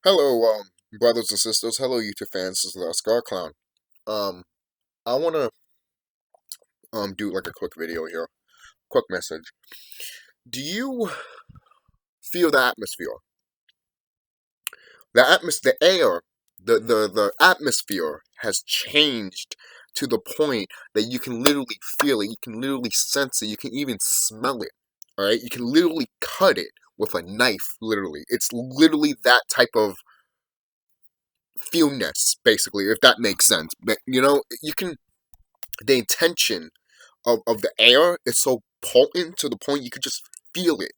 Hello, brothers and sisters. Hello, YouTube fans. This is TheSkullKlown. Um, I wanna do like a quick video here, quick message. Do you feel the atmosphere? The air, the atmosphere has changed to the point that you can literally feel it. You can literally sense it. You can even smell it. All right, you can literally cut it with a knife. Literally, it's literally that type of feelness, basically, if that makes sense. But you can the intention of the air is so potent to the point you could just feel it.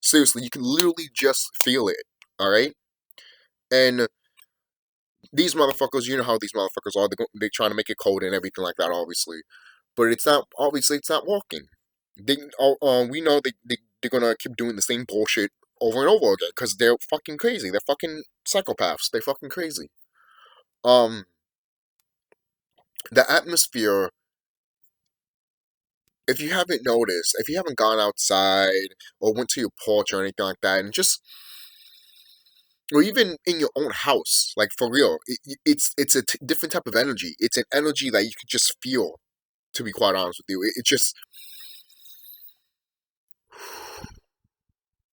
Seriously, you can literally just feel it. All right, and these motherfuckers, you know how these motherfuckers are. They're trying to make it cold and everything like that, obviously, but it's not. Obviously, it's not working. We know they're gonna keep doing the same bullshit over and over again because they're fucking crazy. They're fucking psychopaths. They're fucking crazy. Um, the atmosphere, if you haven't noticed, if you haven't gone outside or went to your porch or anything like that, and just, or even in your own house, like for real, it's a different type of energy. It's an energy that you could just feel. To be quite honest with you, it just,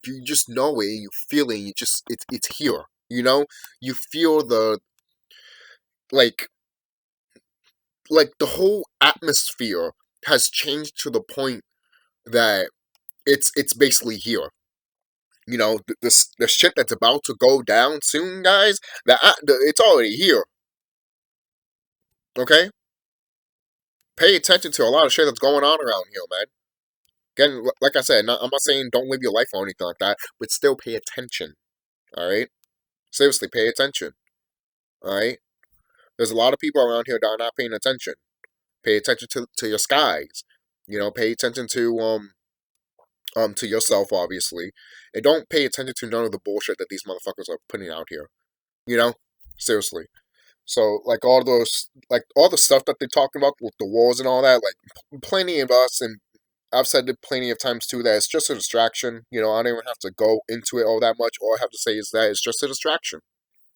you just know it, and you feel it, and you just, it's here. You feel the like like the whole atmosphere has changed to the point that it's basically here. The shit that's about to go down soon, guys. It's already here. Okay, pay attention to a lot of shit that's going on around here, man. Again, like I said, I'm not saying don't live your life or anything like that, but still pay attention. All right, seriously, pay attention. All right, there's a lot of people around here that are not paying attention. Pay attention to your skies. Pay attention to yourself, obviously, and don't pay attention to none of the bullshit that these motherfuckers are putting out here. You know, seriously. So, like all the stuff that they're talking about with the wars and all that, like plenty of us, and I've said it plenty of times too, that it's just a distraction. I don't even have to go into it all that much. All I have to say is that it's just a distraction.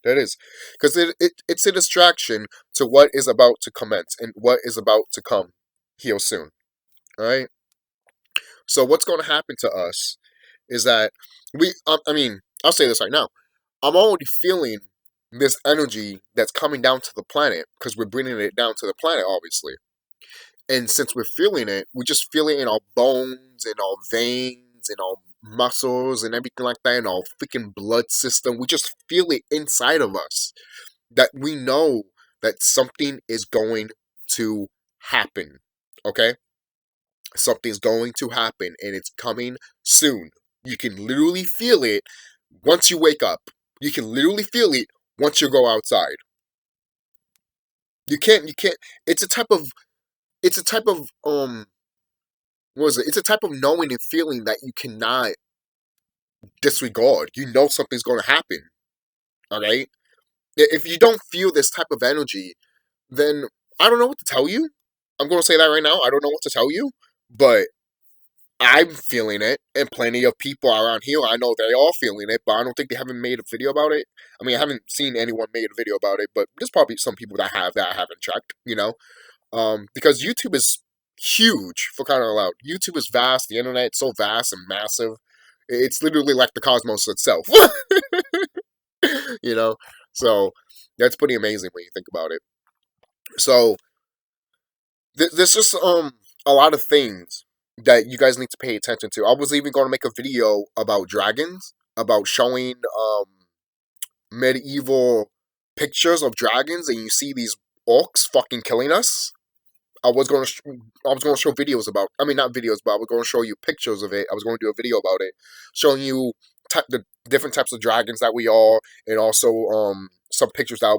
That is, because it's a distraction to what is about to commence and what is about to come here soon. All right. So what's going to happen to us is that I mean, I'll say this right now. I'm already feeling this energy that's coming down to the planet because we're bringing it down to the planet, obviously. And since we're feeling it, we just feel it in our bones, in our veins, in our muscles, and everything like that, in our freaking blood system. We just feel it inside of us that we know that something is going to happen. Okay? Something's going to happen and it's coming soon. You can literally feel it once you wake up. You can literally feel it once you go outside. You can't it's a type of what is it? It's a type of knowing and feeling that you cannot disregard. You know something's gonna happen. Alright? If you don't feel this type of energy, then I don't know what to tell you. I'm gonna say that right now. I don't know what to tell you. But I'm feeling it, and plenty of people around here, I know they are feeling it, but I don't think they haven't made a video about it. I mean, I haven't seen anyone made a video about it, but there's probably some people that have that I haven't checked. Because YouTube is huge, for crying out loud. YouTube is vast, the internet is so vast and massive. It's literally like the cosmos itself. you know? So, that's pretty amazing when you think about it. So, there's just a lot of things that you guys need to pay attention to. I was even going to make a video about dragons, about showing medieval pictures of dragons, and you see these orcs fucking killing us. I was going to show videos about. I mean, not videos, but I was going to show you pictures of it. I was going to do a video about it, showing you the different types of dragons that we are, and also some pictures that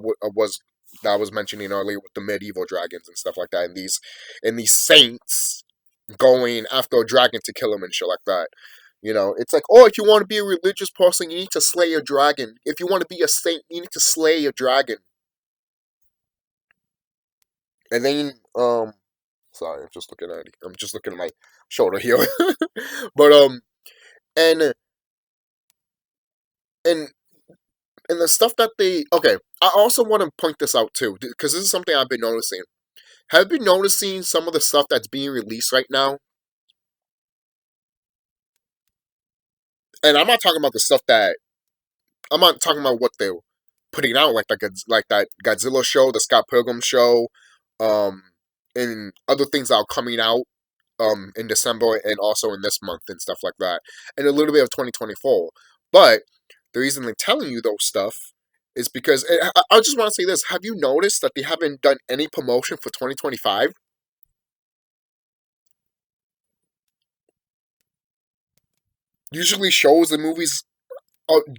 I was mentioning earlier with the medieval dragons and stuff like that, and these saints going after a dragon to kill him and shit like that. It's like, oh, if you want to be a religious person, you need to slay a dragon. If you want to be a saint, you need to slay a dragon. And then, sorry, I'm just looking at my shoulder here. but and and And the stuff that they okay, I also want to point this out too, because this is something I've been noticing. Have you been noticing some of the stuff that's being released right now? And I'm not talking about the stuff that I'm not talking about what they're putting out, like that Godzilla show, the Scott Pilgrim show, um, and other things that are coming out in December and also in this month and stuff like that, and a little bit of 2024. But the reason they're telling you those stuff is because I just want to say this: have you noticed that they haven't done any promotion for 2025? Usually, shows and movies,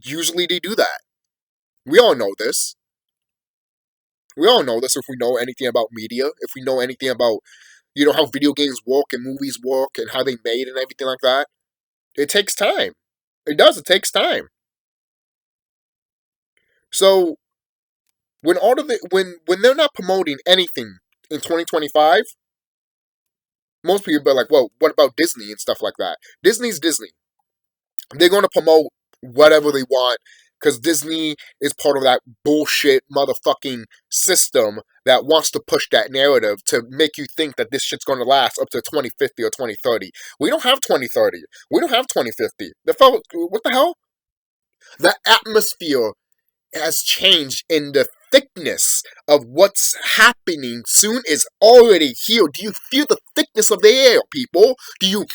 usually they do that. We all know this. We all know this if we know anything about media, if we know anything about, how video games work and movies work and how they made and everything like that. It takes time. It does. It takes time. So when all of it, when they're not promoting anything in 2025, most people are like, well, what about Disney and stuff like that? Disney's Disney. They're going to promote whatever they want because Disney is part of that bullshit motherfucking system that wants to push that narrative to make you think that this shit's going to last up to 2050 or 2030. We don't have 2030. We don't have 2050. What the hell? The atmosphere has changed, and the thickness of what's happening soon is already here. Do you feel the thickness of the air, people? Do you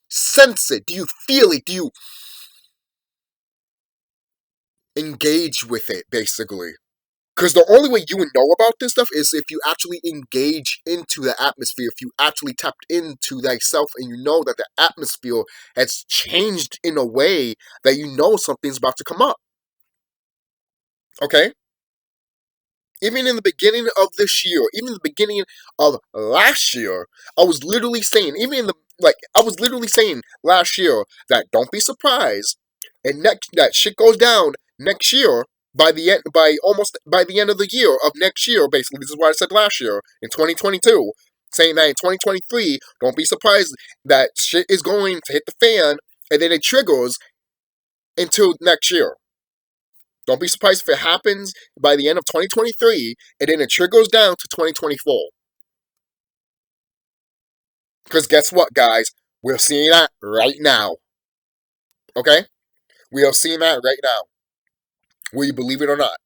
sense it? Do you feel it? Do you engage with it, basically? Because the only way you would know about this stuff is if you actually engage into the atmosphere, if you actually tapped into thyself and you know that the atmosphere has changed in a way that you know something's about to come up. Okay? Even in the beginning of this year, even in the beginning of last year, I was literally saying, I was literally saying last year that don't be surprised, and that shit goes down next year by the end of the year of next year. Basically, this is what I said last year in 2022, saying that in 2023, don't be surprised that shit is going to hit the fan, and then it triggers until next year. Don't be surprised if it happens by the end of 2023 and then it trickles down to 2024. Because guess what, guys? We're seeing that right now. Okay? We are seeing that right now. Will you believe it or not?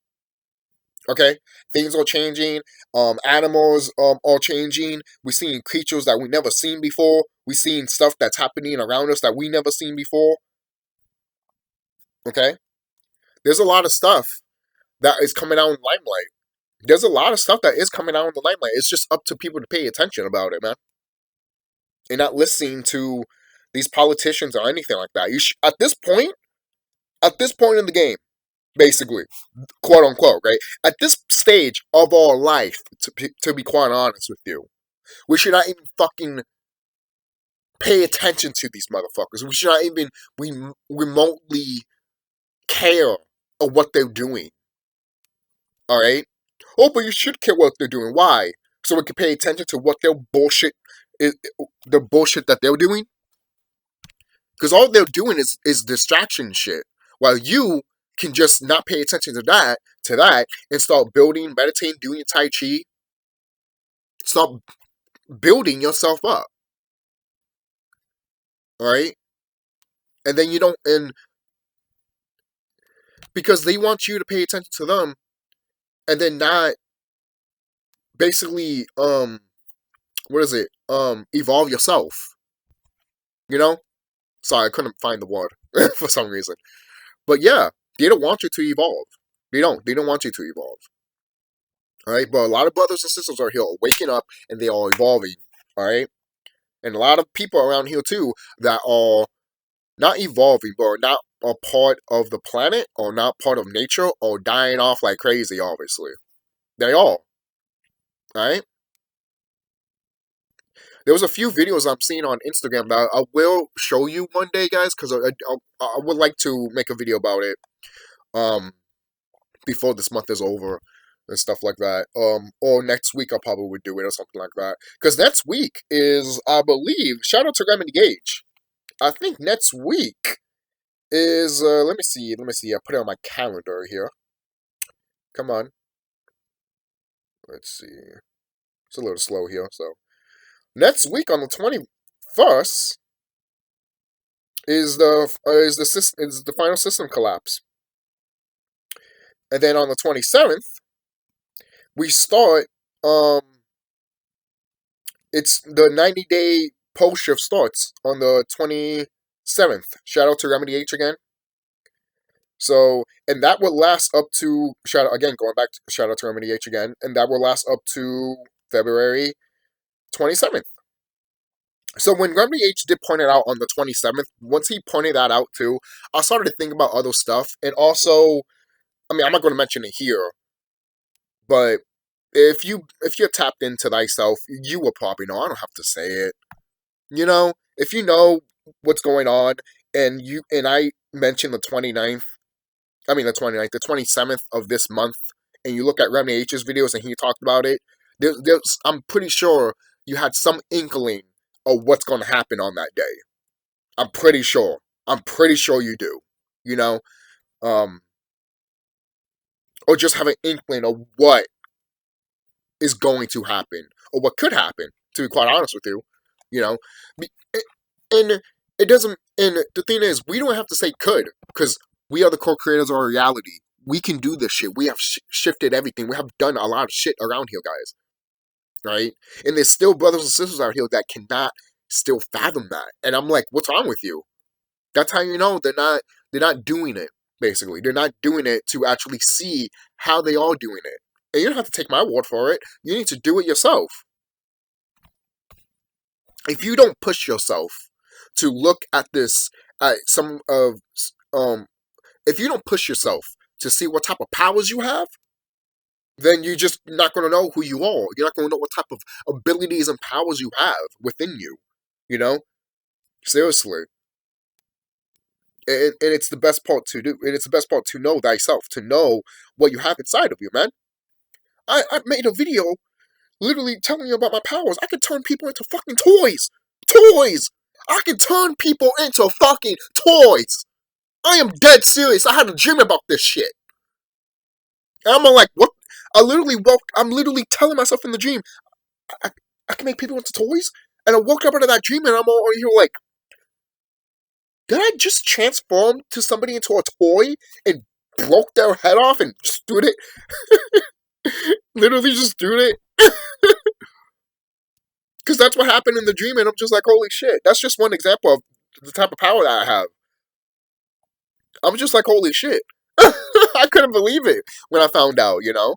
Okay? Things are changing. Animals are changing. We're seeing creatures that we never seen before. We're seeing stuff that's happening around us that we never seen before. Okay? There's a lot of stuff that is coming out in the limelight. There's a lot of stuff that is coming out in the limelight. It's just up to people to pay attention about it, man. And not listening to these politicians or anything like that. At this point in the game, basically, quote unquote, right? At this stage of our life, to be quite honest with you, we should not even fucking pay attention to these motherfuckers. We should not even remotely care of what they're doing. All right? Oh, but you should care what they're doing. Why? So we can pay attention to what their bullshit is, the bullshit that they're doing. Because all they're doing is distraction shit. While you can just not pay attention to that, and start building, meditating, doing your Tai Chi. Start building yourself up. Alright? And then you don't, and because they want you to pay attention to them, and then not basically, what is it? Evolve yourself. You know? Sorry, I couldn't find the word for some reason. But yeah, they don't want you to evolve. They don't. They don't want you to evolve. Alright? But a lot of brothers and sisters are here waking up and they are evolving. Alright? And a lot of people around here too that are not evolving, but are not a part of the planet or not part of nature or dying off like crazy, obviously. They are. Alright? There was a few videos I'm seeing on Instagram that I will show you one day, guys, because I would like to make a video about it before this month is over and stuff like that. Or next week I probably would do it or something like that. Because next week is, I believe, shout out to Remedy Gage. I think next week is let me see. I put it on my calendar here. Come on. Let's see. It's a little slow here. So next week on the 21st is the final system collapse, and then on the 27th we start. It's the 90-day post shift starts on the 27th. Shout out to Remedy H again. So, and that will last up to shout out to Remedy H again, and that will last up to February 27th. So when Remedy H did point it out on the 27th, once he pointed that out too, I started to think about other stuff, and also, I mean, I'm not going to mention it here, but if you're tapped into thyself, you will probably know. I don't have to say it. You know, if you know what's going on, and I mentioned the 29th, the 27th of this month, and you look at Remedy H's videos and he talked about it, I'm pretty sure you had some inkling of what's going to happen on that day. I'm pretty sure. You do. You know, or just have an inkling of what is going to happen, or what could happen, to be quite honest with you. You know, and it doesn't, and the thing is, we don't have to say could, because we are the co-creators of our reality. We can do this shit. We have shifted everything. We have done a lot of shit around here, guys. Right? And there's still brothers and sisters out here that cannot still fathom that. And I'm like, what's wrong with you? That's how you know they're not doing it, basically. They're not doing it to actually see how they are doing it. And you don't have to take my word for it. You need to do it yourself. If you don't push yourself to look at this, if you don't push yourself to see what type of powers you have, then you're just not going to know who you are. You're not going to know what type of abilities and powers you have within you. You know? Seriously. And it's the best part to do. And it's the best part to know thyself, to know what you have inside of you, man. I made a video literally telling you about my powers. I can turn people into fucking toys. Toys! I can turn people into fucking toys! I am dead serious. I had a dream about this shit. And I'm like, what? I'm literally telling myself in the dream, I can make people into toys? And I woke up out of that dream and I'm all here like, did I just transform to somebody into a toy and broke their head off and just threw it? Literally just threw it. Because that's what happened in the dream, and I'm just like, holy shit. That's just one example of the type of power that I have. I'm just like, holy shit. I couldn't believe it when I found out, you know?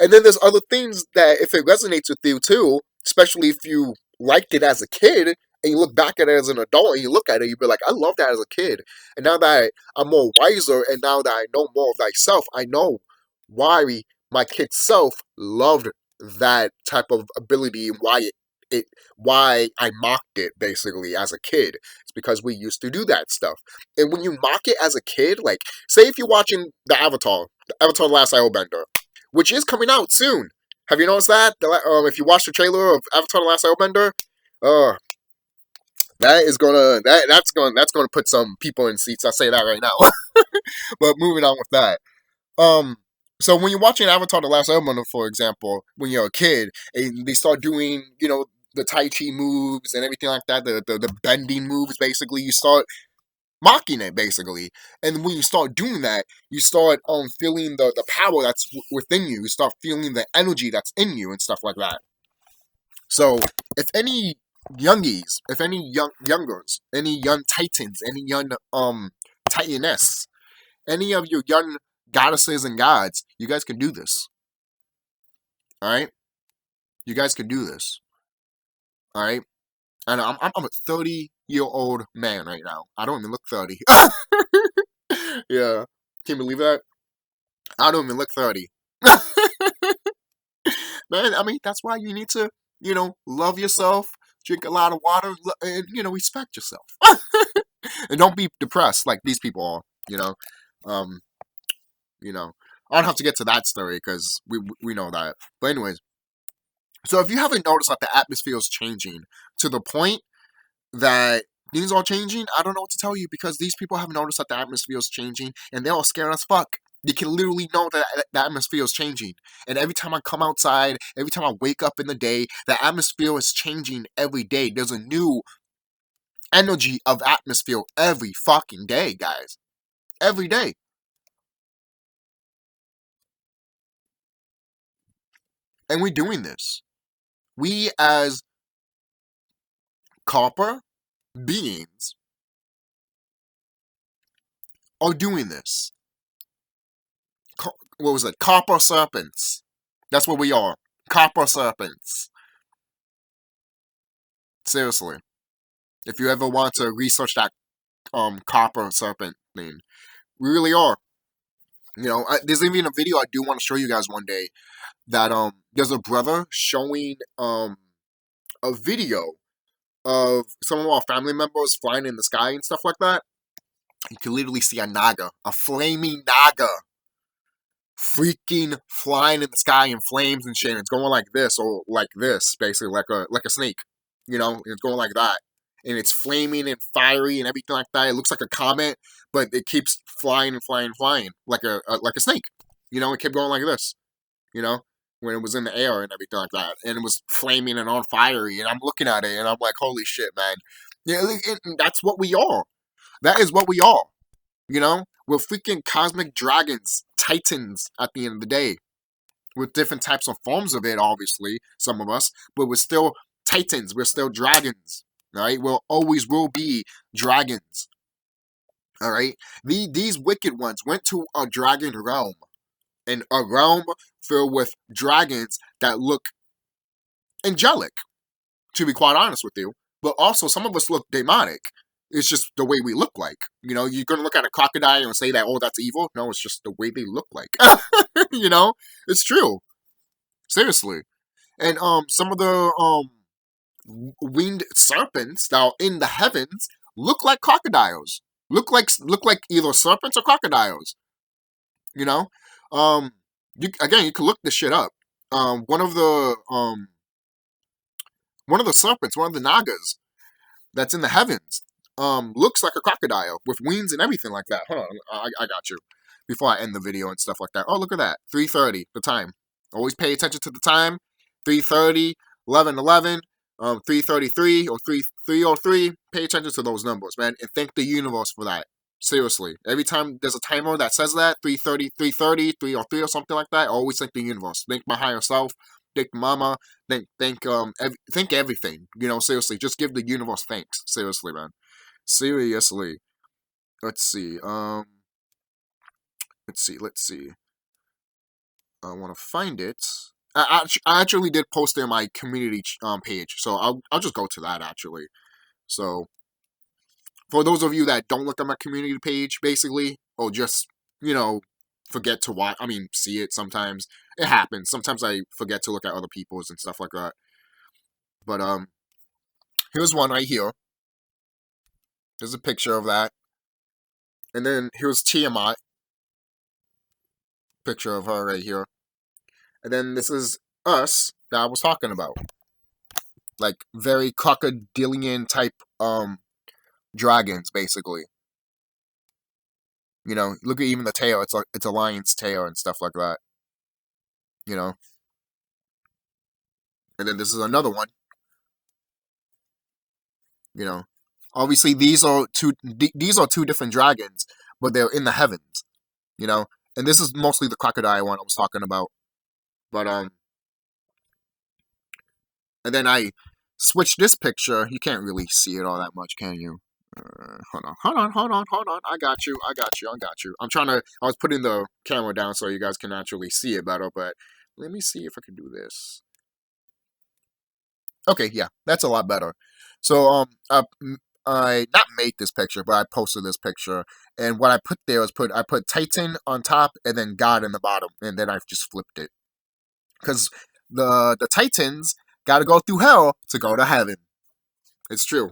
And then there's other things that, if it resonates with you too, especially if you liked it as a kid, and you look back at it as an adult, and you look at it, you'll be like, I love that as a kid. And now that I'm more wiser, and now that I know more of thyself, I know why my kid self loved that type of ability, and why I mocked it, basically, as a kid. It's because we used to do that stuff. And when you mock it as a kid, like, say if you're watching the Avatar The Last Airbender, which is coming out soon. Have you noticed that? If you watch the trailer of Avatar The Last Airbender, that's gonna put some people in seats. I'll say that right now. But moving on with that. So when you're watching Avatar The Last Airbender, for example, when you're a kid, and they start doing, the Tai Chi moves and everything like that, the bending moves, basically, you start mocking it, basically. And when you start doing that, you start feeling the power that's within you. You start feeling the energy that's in you and stuff like that. So if any youngers, any young titans, any young titaness, any of you young goddesses and gods, you guys can do this. Alright? You guys can do this. Alright? And I'm a 30-year-old man right now. I don't even look 30. Yeah. Can you believe that? I don't even look 30. Man, I mean, that's why you need to, love yourself, drink a lot of water, and, respect yourself. And don't be depressed like these people are, I don't have to get to that story because we know that. But anyways, so if you haven't noticed that the atmosphere is changing to the point that things are changing. I don't know what to tell you because these people have noticed that the atmosphere is changing and they're all scared as fuck. They can literally know that the atmosphere is changing. And every time I come outside, every time I wake up in the day, the atmosphere is changing every day. There's a new energy of atmosphere every fucking day, guys. Every day. And we're doing this. We as copper beings are doing this. What was it? Copper serpents. That's what we are. Copper serpents. Seriously. If you ever want to research that copper serpent thing, we really are. You know, there's even a video I do want to show you guys one day that there's a brother showing a video of some of our family members flying in the sky and stuff like that. You can literally see a naga, a flaming naga, freaking flying in the sky in flames and shit. And it's going like this or like this, basically like a snake. You know, it's going like that, and it's flaming and fiery and everything like that. It looks like a comet, but it keeps flying and flying and flying like a snake. You know, it kept going like this. You know, when it was in the air and everything like that, and it was flaming and on fiery. And I'm looking at it and I'm like, holy shit, man! Yeah, that's what we are. That is what we are. You know, we're freaking cosmic dragons, titans at the end of the day, with different types of forms of it, obviously, some of us, but we're still titans, we're still dragons, right? We'll always will be dragons, all right? These wicked ones went to a dragon realm, and a realm filled with dragons that look angelic, to be quite honest with you, but also some of us look demonic. It's just the way we look like. You know, you're going to look at a crocodile and say that, oh, that's evil. No, it's just the way they look like. You know, it's true. Seriously. And some of the winged serpents that are in the heavens look like crocodiles. Look like either serpents or crocodiles. You know? You can look this shit up. One of the serpents, one of the nagas that's in the heavens, looks like a crocodile with wings and everything like that. Hold on, I got you. Before I end the video and stuff like that. Oh, look at that. 3:30, the time. Always pay attention to the time. 3:30, 11:11, 3:33, or 3:03. Pay attention to those numbers, man, and thank the universe for that. Seriously. Every time there's a timer that says that, 3:30, 3:30, 3:03, or something like that, always thank the universe. Thank my higher self. Thank mama. Thank everything. You know, seriously. Just give the universe thanks. Seriously, man. Seriously. Let's see. Let's see. I want to find it. I actually did post it on my community page, so I'll just go to that actually. So for those of you that don't look at my community page, basically, or just forget to watch. I mean, see it sometimes. It happens. Sometimes I forget to look at other people's and stuff like that. But here's one right here. There's a picture of that, and then here's Tiamat. Picture of her right here. And then this is us that I was talking about. Like very crocodilian type dragons, basically. You know, look at even the tail. It's a lion's tail and stuff like that. You know. And then this is another one. You know. Obviously these are two different dragons, but they're in the heavens. You know. And this is mostly the crocodile one I was talking about. But and then I switched this picture. You can't really see it all that much, can you? Hold on. I got you. I was putting the camera down so you guys can actually see it better, but let me see if I can do this. Okay, yeah, that's a lot better. So, I not made this picture, but I posted this picture, and what I put there was I put Titan on top and then God in the bottom, and then I just flipped it. Because the Titans got to go through hell to go to heaven. It's true.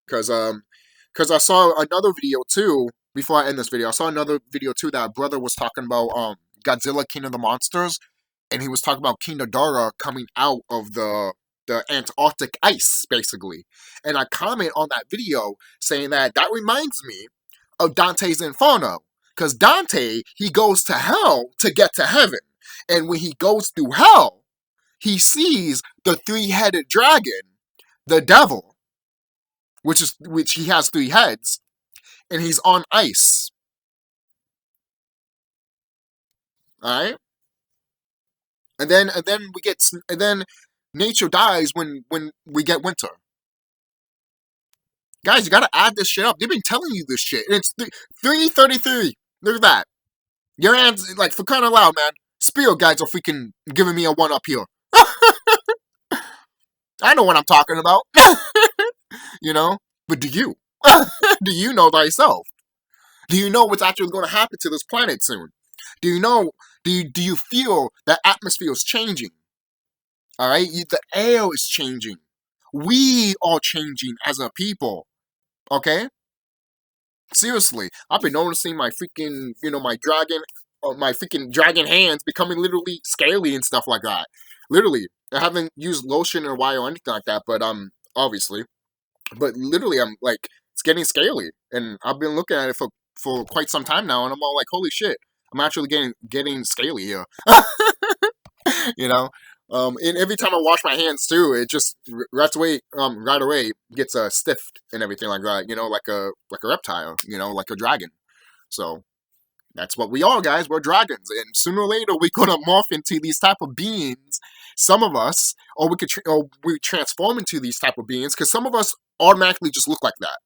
Because I saw another video too, before I end this video, I saw another video too that a brother was talking about Godzilla King of the Monsters, and he was talking about King Ghidorah coming out of the the Antarctic ice, basically. And I comment on that video saying that reminds me of Dante's Inferno. Because Dante, he goes to hell to get to heaven. And when he goes through hell, he sees the three-headed dragon, the devil, which he has 3 heads, and he's on ice. Alright? And then nature dies when we get winter. Guys, you gotta add this shit up. They've been telling you this shit. And it's 3:33. Look at that. Your hands, like, for crying out loud, man. Spiel guys are freaking giving me a 1 up here. I know what I'm talking about. You know? But do you? Do you know thyself? Do you know what's actually going to happen to this planet soon? Do you know? Do you feel the atmosphere is changing? All right? The air is changing. We are changing as a people. Okay? Seriously, I've been noticing my freaking, my freaking dragon hands becoming literally scaly and stuff like that. Literally. I haven't used lotion in a while or anything like that, but obviously. But literally, I'm like, it's getting scaly. And I've been looking at it for quite some time now, and I'm all like, holy shit, I'm actually getting scaly here. You know? And every time I wash my hands too, it just right away gets stiffed and everything like that. Like a reptile. Like a dragon. So that's what we are, guys. We're dragons, and sooner or later we're gonna morph into these type of beings. Some of us, or we transform into these type of beings, because some of us automatically just look like that.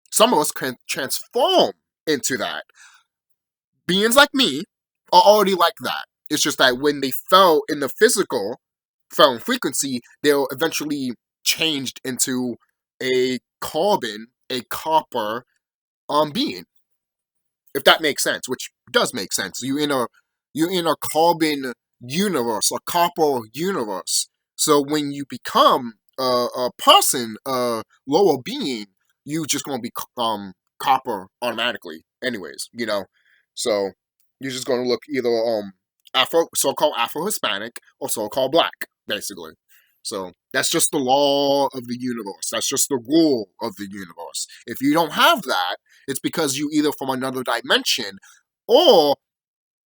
Some of us can transform into that. Beings like me are already like that. It's just that when they fell in frequency, they'll eventually changed into a copper being. If that makes sense, which does make sense. You're in a carbon universe, a copper universe. So when you become a person, a lower being, you just gonna be copper automatically. Anyways, So you're just gonna look either so-called Afro-Hispanic or so-called black, basically. So that's just the law of the universe. That's just the rule of the universe. If you don't have that, it's because you either from another dimension or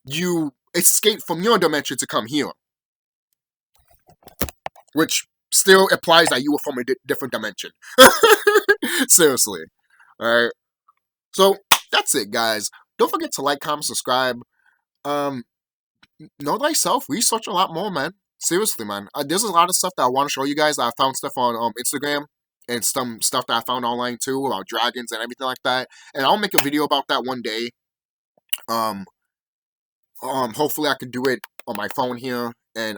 you escape from your dimension to come here. Which still implies that you were from a different dimension. Seriously. Alright. So that's it, guys. Don't forget to like, comment, subscribe. Know thyself. Research a lot more, man. Seriously, man. There's a lot of stuff that I want to show you guys. I found stuff on Instagram and some stuff that I found online too about dragons and everything like that. And I'll make a video about that one day. Hopefully I can do it on my phone here, and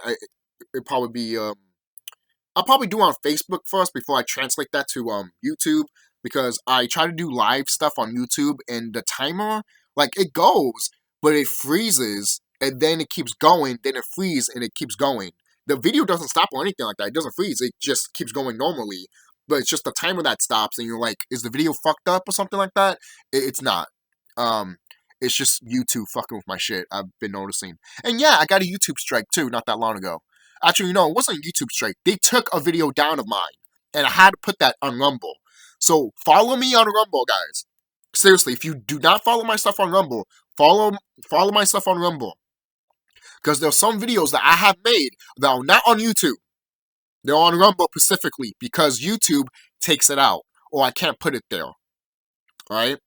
it'll probably be I'll probably do it on Facebook first before I translate that to YouTube, because I try to do live stuff on YouTube and the timer, like, it goes, but it freezes and then it keeps going, then it freezes and it keeps going. The video doesn't stop or anything like that. It doesn't freeze. It just keeps going normally. But it's just the timer that stops, and you're like, is the video fucked up or something like that? It's not. It's just YouTube fucking with my shit, I've been noticing. And yeah, I got a YouTube strike too, not that long ago. Actually, no, it wasn't a YouTube strike. They took a video down of mine, and I had to put that on Rumble. So follow me on Rumble, guys. Seriously, if you do not follow my stuff on Rumble, follow my stuff on Rumble. Because there's some videos that I have made that are not on YouTube. They're on Rumble specifically because YouTube takes it out, or I can't put it there. Alright?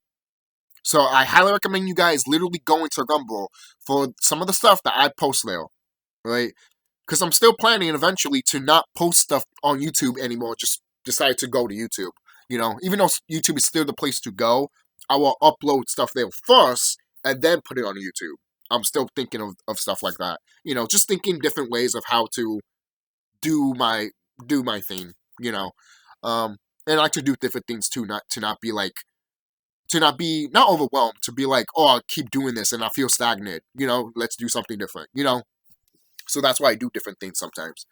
So I highly recommend you guys literally going to Rumble for some of the stuff that I post there. Right? Because I'm still planning eventually to not post stuff on YouTube anymore. Just decide to go to YouTube. Even though YouTube is still the place to go, I will upload stuff there first and then put it on YouTube. I'm still thinking of stuff like that. Just thinking different ways of how to do my thing. And I like to do different things too, not overwhelmed, to be like, oh, I'll keep doing this and I feel stagnant. Let's do something different. So that's why I do different things sometimes.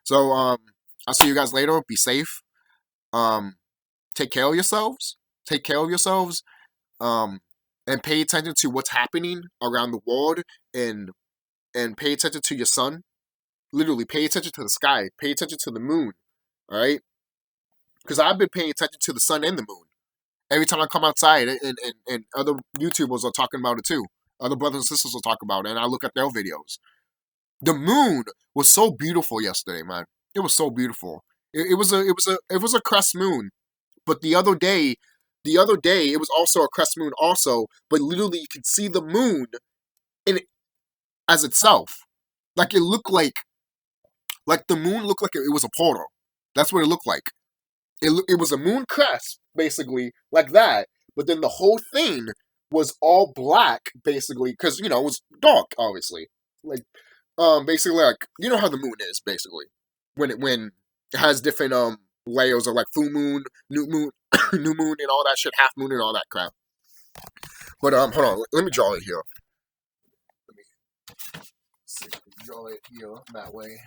So I'll see you guys later. Be safe. Take care of yourselves. And pay attention to what's happening around the world, and pay attention to your son. Literally, pay attention to the sky. Pay attention to the moon. All right? Because I've been paying attention to the sun and the moon. Every time I come outside, and other YouTubers are talking about it too. Other brothers and sisters will talk about it, and I look at their videos. The moon was so beautiful yesterday, man. It was so beautiful. It was a crest moon. But the other day, it was also a crest moon also. But literally, you could see the moon in it as itself. Like it looked like the moon looked like it was a portal. That's what it looked like. It was a moon crest, basically, like that. But then the whole thing was all black, basically, because, it was dark, obviously. Like, basically, like, you know how the moon is, basically. When it has different, layers of, like, full moon, new moon, new moon, and all that shit, half moon, and all that crap. But, hold on, let me draw it here. Let me see if I can draw it here, that way.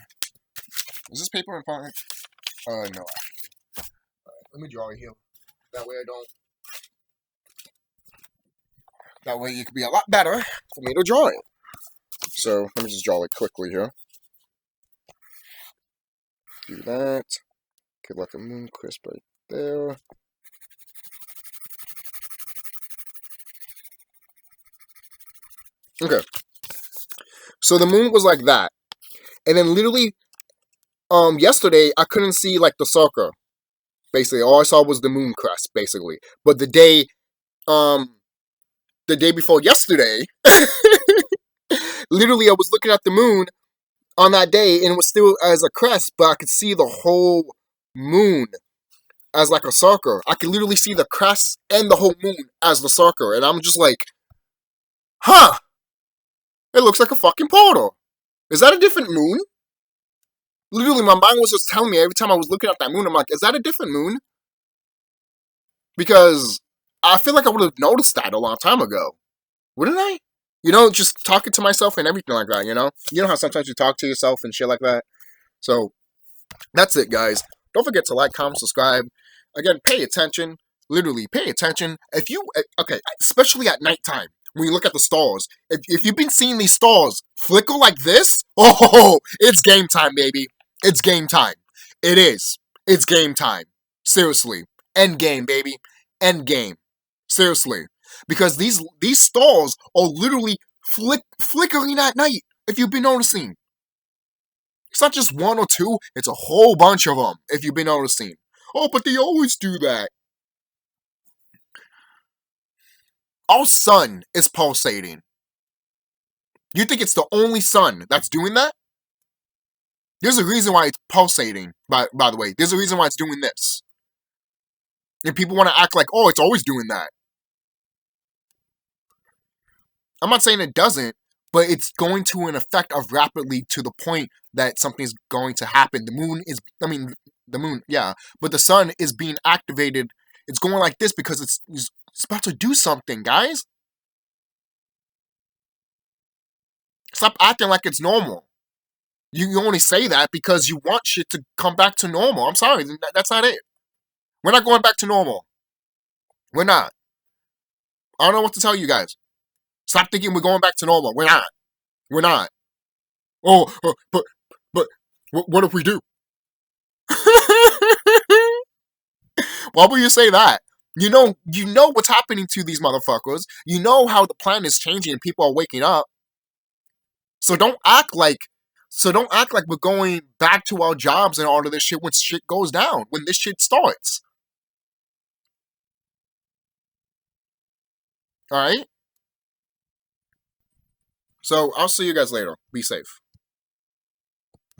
Is this paper important? No. Let me draw it here. That way I don't. That way it could be a lot better for me to draw it. So let me just draw it quickly here. Do that. Okay, like a moon crisp right there. Okay. So the moon was like that. And then literally, yesterday I couldn't see like the circle. Basically, all I saw was the moon crest, basically. But the day before yesterday, literally I was looking at the moon on that day and it was still as a crest, but I could see the whole moon as like a circle. I could literally see the crest and the whole moon as the circle. And I'm just like, huh, it looks like a fucking portal. Is that a different moon? Literally, my mind was just telling me every time I was looking at that moon, I'm like, is that a different moon? Because I feel like I would have noticed that a long time ago. Wouldn't I? Just talking to myself and everything like that, You know how sometimes you talk to yourself and shit like that? So, that's it, guys. Don't forget to like, comment, subscribe. Again, pay attention. Literally, pay attention. Okay, especially at nighttime, when you look at the stars. If you've been seeing these stars flicker like this, oh, it's game time, baby. It's game time. It is. It's game time. Seriously. End game, baby. End game. Seriously. Because these stars are literally flickering at night, if you've been noticing. It's not just one or two, it's a whole bunch of them, if you've been noticing. Oh, but they always do that. Our sun is pulsating. You think it's the only sun that's doing that? There's a reason why it's pulsating, by the way. There's a reason why it's doing this. And people want to act like, oh, it's always doing that. I'm not saying it doesn't, but it's going to an effect of rapidly to the point that something's going to happen. The moon, yeah. But the sun is being activated. It's going like this because it's about to do something, guys. Stop acting like it's normal. You only say that because you want shit to come back to normal. I'm sorry, that's not it. We're not going back to normal. We're not. I don't know what to tell you guys. Stop thinking we're going back to normal. We're not. We're not. Oh, but what if we do? Why would you say that? You know what's happening to these motherfuckers. You know how the planet is changing and people are waking up. So don't act like we're going back to our jobs and all of this shit when shit goes down, when this shit starts. Alright? So I'll see you guys later. Be safe.